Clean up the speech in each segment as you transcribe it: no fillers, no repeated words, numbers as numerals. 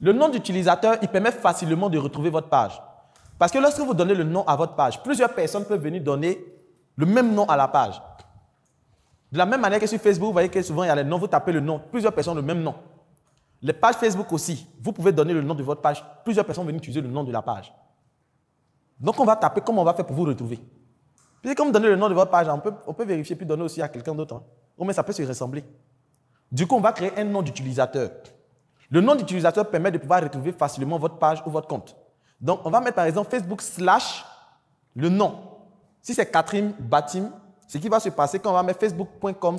Le nom d'utilisateur, il permet facilement de retrouver votre page. Parce que lorsque vous donnez le nom à votre page, plusieurs personnes peuvent venir donner le même nom à la page. De la même manière que sur Facebook, vous voyez que souvent il y a les noms, vous tapez le nom, plusieurs personnes ont le même nom. Les pages Facebook aussi, vous pouvez donner le nom de votre page, plusieurs personnes viennent utiliser le nom de la page. Donc on va taper, comment on va faire pour vous retrouver. Puis comme vous donnez le nom de votre page, on peut vérifier puis donner aussi à quelqu'un d'autre. Hein. Oh, mais ça peut se ressembler. Du coup, on va créer un nom d'utilisateur. Le nom d'utilisateur permet de pouvoir retrouver facilement votre page ou votre compte. Donc, on va mettre par exemple Facebook / le nom. Si c'est Catherine Batim, ce qui va se passer quand on va mettre facebook.com/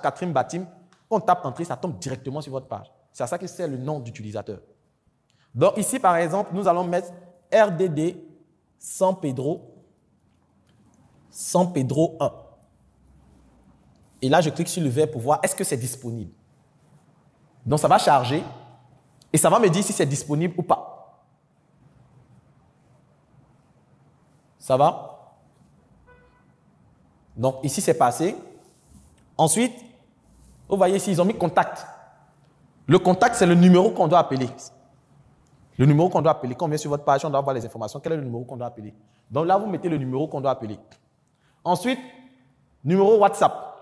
Catherine Batim, on tape entrée, ça tombe directement sur votre page. C'est à ça que c'est le nom d'utilisateur. Donc ici, par exemple, nous allons mettre RDD San Pedro 1. Et là, je clique sur le verbe pour voir est-ce que c'est disponible. Donc, ça va charger et ça va me dire si c'est disponible ou pas. Ça va? Donc, ici, c'est passé. Ensuite, vous voyez ici, ils ont mis contact. Le contact, c'est le numéro qu'on doit appeler. Le numéro qu'on doit appeler. Quand on vient sur votre page, on doit avoir les informations. Quel est le numéro qu'on doit appeler? Donc là, vous mettez le numéro qu'on doit appeler. Ensuite, numéro WhatsApp.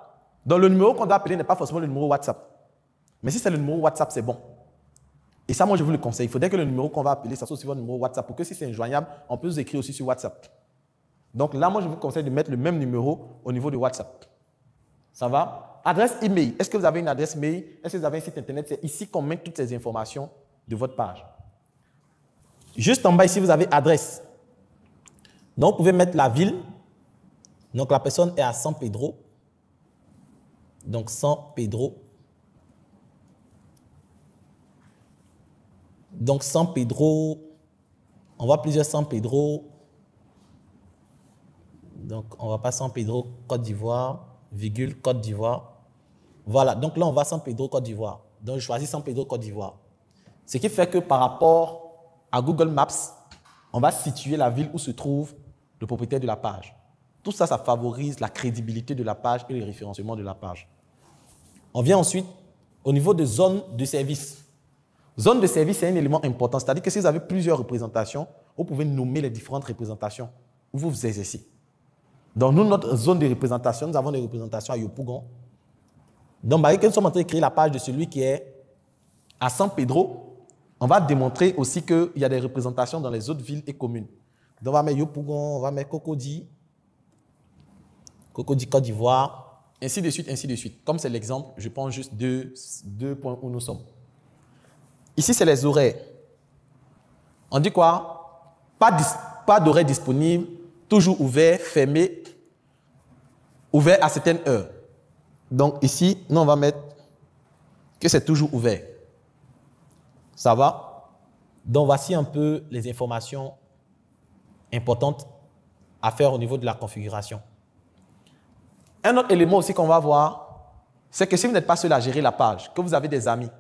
Donc le numéro qu'on doit appeler n'est pas forcément le numéro WhatsApp. Mais si c'est le numéro WhatsApp, c'est bon. Et ça, moi, je vous le conseille. Il faudrait que le numéro qu'on va appeler, ça soit aussi votre numéro WhatsApp. Pour que si c'est injoignable, on peut vous écrire aussi sur WhatsApp. Donc là, moi, je vous conseille de mettre le même numéro au niveau de WhatsApp. Ça va? Adresse email. Est-ce que vous avez une adresse mail? Est-ce que vous avez un site internet? C'est ici qu'on met toutes ces informations de votre page. Juste en bas, ici, vous avez adresse. Donc, vous pouvez mettre la ville. Donc, la personne est à San Pedro. Donc, San Pedro. Donc, San Pedro. On voit plusieurs San Pedro. Donc, on va pas San Pedro, Côte d'Ivoire, virgule, Côte d'Ivoire. Voilà. Donc, là, on va San Pedro, Côte d'Ivoire. Donc, je choisis San Pedro, Côte d'Ivoire. Ce qui fait que par rapport à Google Maps, on va situer la ville où se trouve le propriétaire de la page. Tout ça, ça favorise la crédibilité de la page et le référencement de la page. On vient ensuite au niveau de zone de service. Zone de service, c'est un élément important. C'est-à-dire que si vous avez plusieurs représentations, vous pouvez nommer les différentes représentations où vous vous exercez. Dans nous, notre zone de représentation, nous avons des représentations à Yopougon. Donc, nous sommes en train de créer la page de celui qui est à San Pedro. On va démontrer aussi qu'il y a des représentations dans les autres villes et communes. Donc, on va mettre Yopougon, on va mettre Cocody, Côte d'Ivoire, ainsi de suite, ainsi de suite. Comme c'est l'exemple, je prends juste deux points où nous sommes. Ici, c'est les horaires. On dit quoi? Pas d'horaire disponible, toujours ouvert, fermé, ouvert à certaines heures. Donc ici, nous, on va mettre que c'est toujours ouvert. Ça va? Donc voici un peu les informations importantes à faire au niveau de la configuration. Un autre élément aussi qu'on va voir, c'est que si vous n'êtes pas seul à gérer la page, que vous avez des amis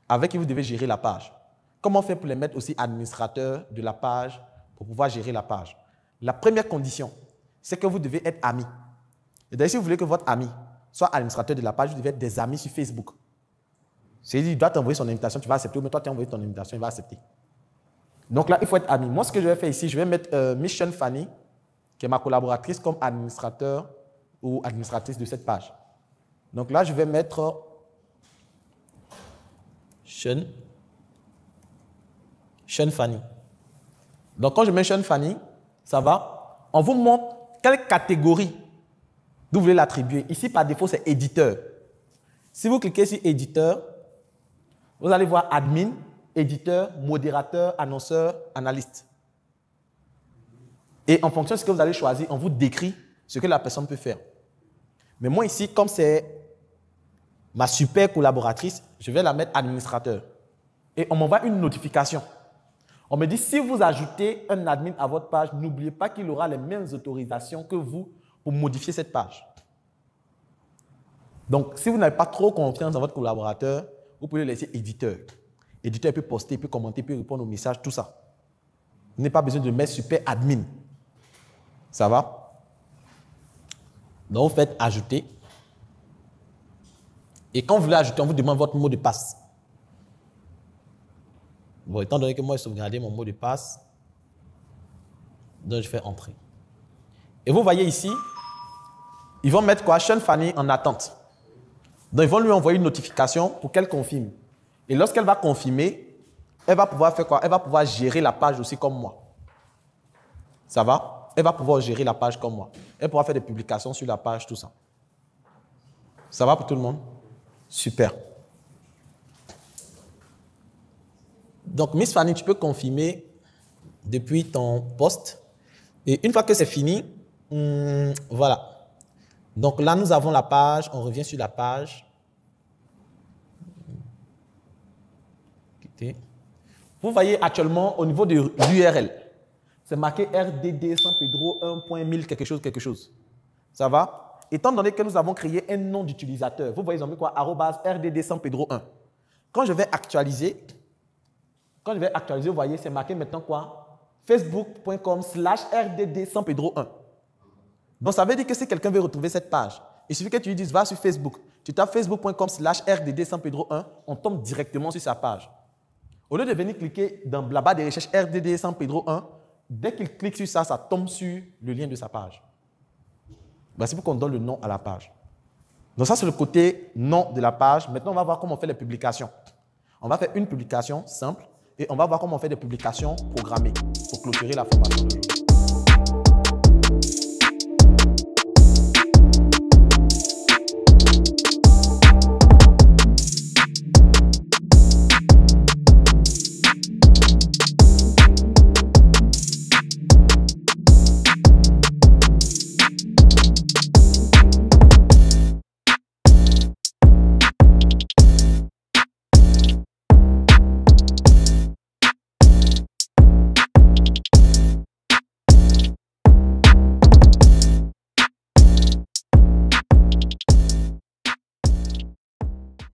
avec qui vous devez gérer la page, comment faire pour les mettre aussi administrateurs de la page pour pouvoir gérer la page? La première condition, c'est que vous devez être amis. Et d'ailleurs, si vous voulez que votre ami soit administrateur de la page, vous devez être des amis sur Facebook. C'est-à-dire, il doit t'envoyer son invitation, tu vas accepter, mais toi, tu as envoyé ton invitation, il va accepter. Donc là, il faut être ami. Moi, ce que je vais faire ici, je vais mettre Mission Fanny, qui est ma collaboratrice, comme administrateur ou administratrice de cette page. Donc là, je vais mettre Sean Fanny. Donc quand je mets Sean Fanny, ça va. On vous montre quelle catégorie vous voulez l'attribuer. Ici, par défaut, c'est éditeur. Si vous cliquez sur éditeur, vous allez voir admin, éditeur, modérateur, annonceur, analyste. Et en fonction de ce que vous allez choisir, on vous décrit ce que la personne peut faire. Mais moi ici, comme c'est ma super collaboratrice, je vais la mettre administrateur. Et on m'envoie une notification. On me dit, si vous ajoutez un admin à votre page, n'oubliez pas qu'il aura les mêmes autorisations que vous pour modifier cette page. Donc, si vous n'avez pas trop confiance dans votre collaborateur, vous pouvez le laisser éditeur. Éditeur peut poster, peut commenter, peut répondre aux messages, tout ça. Vous n'avez pas besoin de mettre super admin. Ça va? Donc, vous faites ajouter. Et quand vous voulez ajouter, on vous demande votre mot de passe. Bon, étant donné que moi, j'ai sauvegardé mon mot de passe, donc je fais entrer. Et vous voyez ici, ils vont mettre quoi? Sean Fanny en attente. Donc, ils vont lui envoyer une notification pour qu'elle confirme. Et lorsqu'elle va confirmer, elle va pouvoir faire quoi? Elle va pouvoir gérer la page aussi comme moi. Ça va? Elle va pouvoir gérer la page comme moi. Elle pourra faire des publications sur la page, tout ça. Ça va pour tout le monde? Super. Donc, Miss Fanny, tu peux confirmer depuis ton poste. Et une fois que c'est fini, voilà. Donc là, nous avons la page. On revient sur la page. Vous voyez actuellement au niveau de l'URL, c'est marqué RDD San Pedro 1.1000 quelque chose. Ça va? Étant donné que nous avons créé un nom d'utilisateur, vous voyez, ils ont mis quoi? @RDD San Pedro 1. Quand je vais actualiser, vous voyez, c'est marqué maintenant quoi? Facebook.com/RDD San Pedro 1. Donc, ça veut dire que si quelqu'un veut retrouver cette page, il suffit que tu lui dises, va sur Facebook. Tu tapes facebook.com/RDD San Pedro 1, on tombe directement sur sa page. Au lieu de venir cliquer dans la barre de recherche RDD San Pedro 1, dès qu'il clique sur ça, ça tombe sur le lien de sa page. C'est pour qu'on donne le nom à la page. Donc, ça, c'est le côté nom de la page. Maintenant, on va voir comment on fait les publications. On va faire une publication simple et on va voir comment on fait des publications programmées pour clôturer la formation de jour.